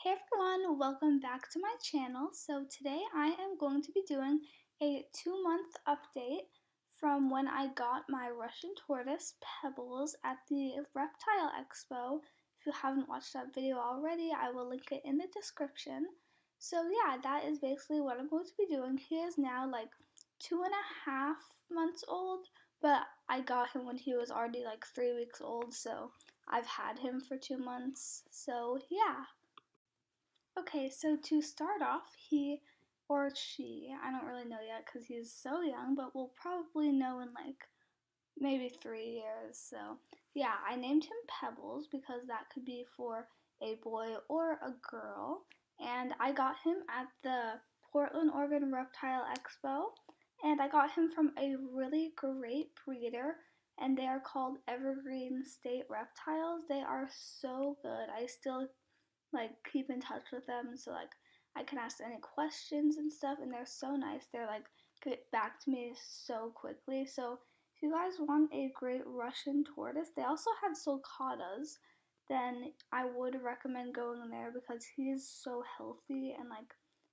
Hey everyone, welcome back to my channel. So today I am going to be doing a 2-month update from when I got my Russian tortoise Pebbles at the Reptile Expo. If you haven't watched that video already, I will link it in the description. So yeah, that is basically what I'm going to be doing. He is now like 2.5 months old, but I got him when he was already like 3 weeks old, so I've had him for 2 months. So yeah. Okay, so to start off, he or she, I don't really know yet because he's so young, but we'll probably know in like maybe 3 years. So, yeah, I named him Pebbles because that could be for a boy or a girl. And I got him at the Portland, Oregon Reptile Expo. And I got him from a really great breeder, and they are called Evergreen State Reptiles. They are so good. I still keep in touch with them, so I can ask any questions and stuff, and they're so nice. They're get back to me so quickly. So if you guys want a great Russian tortoise, they also had sulcatas, then I would recommend going there because he's so healthy and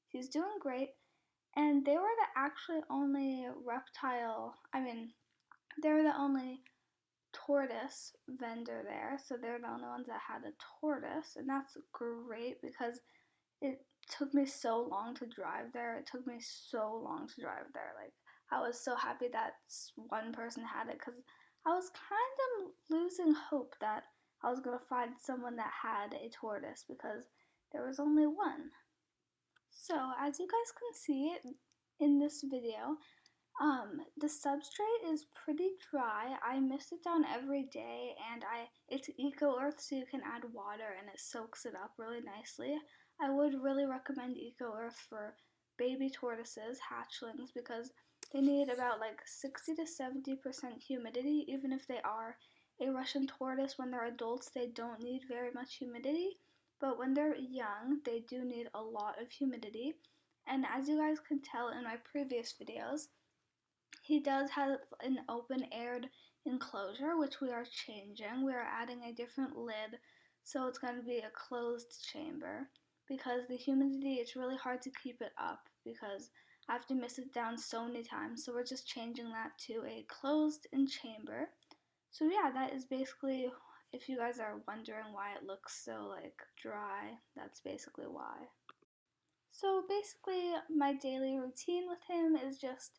he's doing great. And they were the actually only reptile, they were the only tortoise vendor there, so they're the only ones that had a tortoise, and that's great because it took me so long to drive there. It took me so long to drive there. I was so happy that one person had it because I was kind of losing hope that I was gonna find someone that had a tortoise because there was only one. So as you guys can see in this video, the substrate is pretty dry. I mist it down every day, and it's Eco Earth, so you can add water and it soaks it up really nicely. I would really recommend Eco Earth for baby tortoises, hatchlings, because they need about 60 to 70% humidity. Even if they are a Russian tortoise, when they're adults, they don't need very much humidity, but when they're young, they do need a lot of humidity. And as you guys can tell in my previous videos, he does have an open-aired enclosure, which we are changing. We are adding a different lid, so it's going to be a closed chamber because the humidity, it's really hard to keep it up because I have to mist it down so many times. So we're just changing that to a closed-in chamber. So yeah, that is basically, if you guys are wondering why it looks so dry, that's basically why. So basically, my daily routine with him is just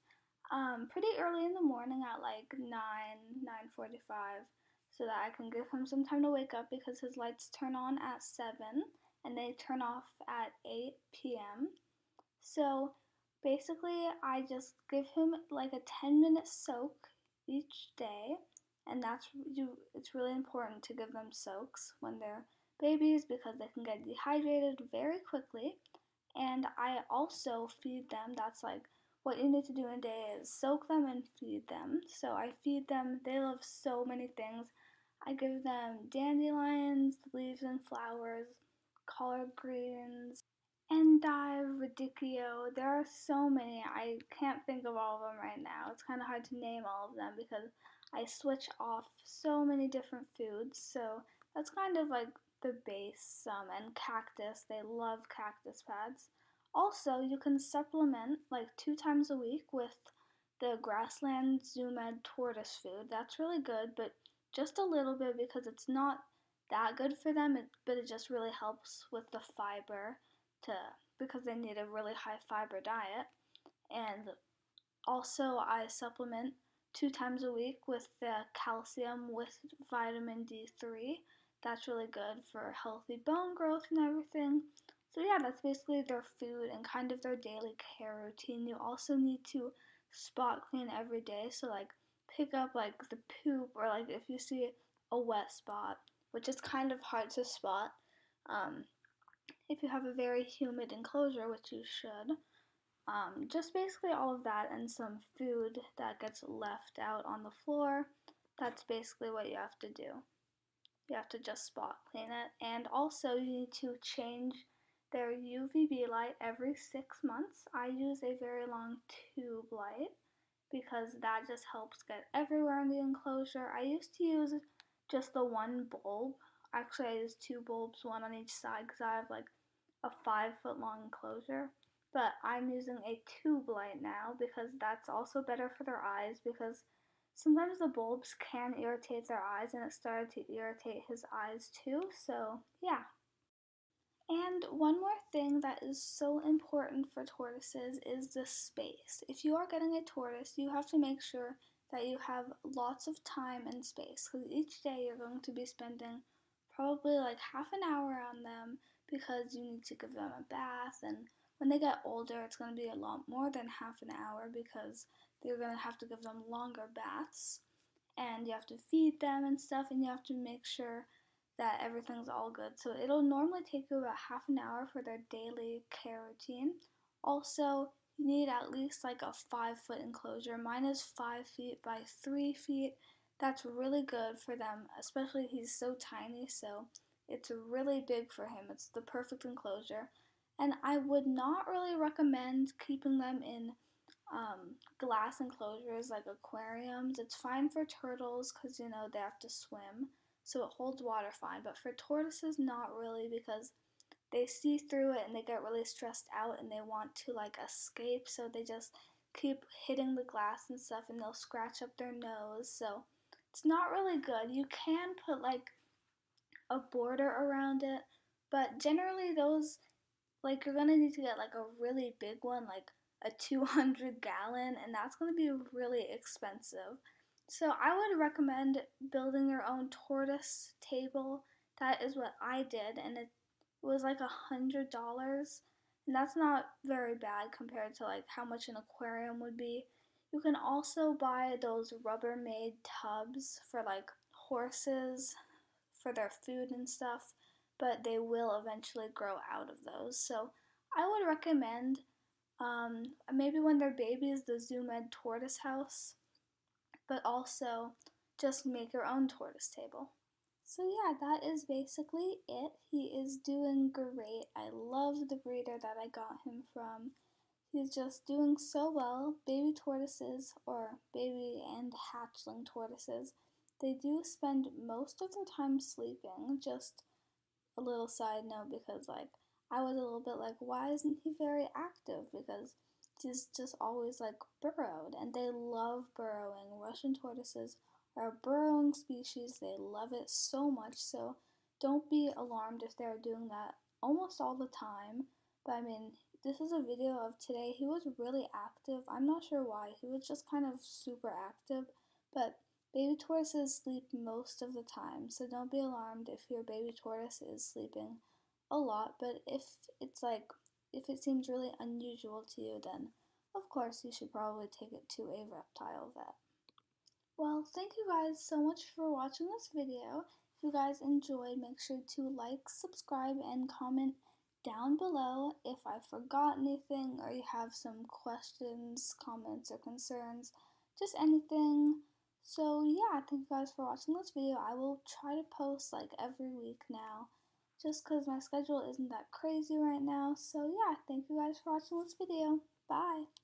pretty early in the morning at 9:45, so that I can give him some time to wake up because his lights turn on at 7 and they turn off at 8 p.m. So basically, I just give him a 10-minute soak each day, and it's really important to give them soaks when they're babies because they can get dehydrated very quickly. And I also feed them. That's what you need to do in a day is soak them and feed them. So I feed them. They love so many things. I give them dandelions, leaves and flowers, collard greens, endive, radicchio. There are so many. I can't think of all of them right now. It's kind of hard to name all of them because I switch off so many different foods. So that's kind of the base. And cactus. They love cactus pads. Also, you can supplement 2 times a week with the grassland Zoo-Med tortoise food. That's really good, but just a little bit because it's not that good for them, but it just really helps with the fiber to because they need a really high fiber diet. And also I supplement 2 times a week with the calcium with vitamin D3. That's really good for healthy bone growth and everything. So yeah, that's basically their food and kind of their daily care routine. You also need to spot clean every day. So pick up the poop or if you see a wet spot, which is kind of hard to spot. If you have a very humid enclosure, which you should. Just basically all of that and some food that gets left out on the floor. That's basically what you have to do. You have to just spot clean it. And also you need to change their UVB light every 6 months. I use a very long tube light because that just helps get everywhere in the enclosure. I used to use just the one bulb. Actually, I use 2 bulbs, one on each side, because I have a 5 foot long enclosure, but I'm using a tube light now because that's also better for their eyes because sometimes the bulbs can irritate their eyes and it started to irritate his eyes too. So, yeah. And one more thing that is so important for tortoises is the space. If you are getting a tortoise, you have to make sure that you have lots of time and space because each day you're going to be spending probably like half an hour on them because you need to give them a bath, and when they get older it's going to be a lot more than half an hour because you're going to have to give them longer baths and you have to feed them and stuff, and you have to make sure that everything's all good. So it'll normally take you about half an hour for their daily care routine. Also, you need at least like a 5 foot enclosure. Mine is 5 feet by 3 feet. That's really good for them, especially he's so tiny, so it's really big for him. It's the perfect enclosure. And I would not really recommend keeping them in glass enclosures like aquariums. It's fine for turtles because they have to swim, so it holds water fine. But for tortoises, not really because they see through it and they get really stressed out and they want to like escape, so they just keep hitting the glass and stuff and they'll scratch up their nose. So it's not really good. You can put like a border around it, but generally those like you're gonna need to get like a really big one, like a 200 gallon, and that's gonna be really expensive. So I would recommend building your own tortoise table. That is what I did, and it was like $100, and that's not very bad compared to like how much an aquarium would be. You can also buy those Rubbermaid tubs for like horses for their food and stuff, but they will eventually grow out of those. So I would recommend maybe when they're babies, the Zoom Ed Tortoise House, but also just make your own tortoise table. So yeah, that is basically it. He is doing great. I love the breeder that I got him from. He's just doing so well. Baby tortoises, or baby and hatchling tortoises, they do spend most of their time sleeping. Just a little side note because like I was a little bit like, why isn't he very active? Because he's just always like burrowed, and they love burrowing. Russian tortoises are a burrowing species. They love it so much. So don't be alarmed if they're doing that almost all the time. But I mean, this is a video of today. He was really active. I'm not sure why. He was just kind of super active, but baby tortoises sleep most of the time, so don't be alarmed if your baby tortoise is sleeping a lot. But if it seems really unusual to you, then of course you should probably take it to a reptile vet. Well, thank you guys so much for watching this video. If you guys enjoyed, make sure to like, subscribe, and comment down below if I forgot anything or you have some questions, comments, or concerns, just anything. So yeah, thank you guys for watching this video. I will try to post like every week now, just because my schedule isn't that crazy right now. So yeah, thank you guys for watching this video. Bye!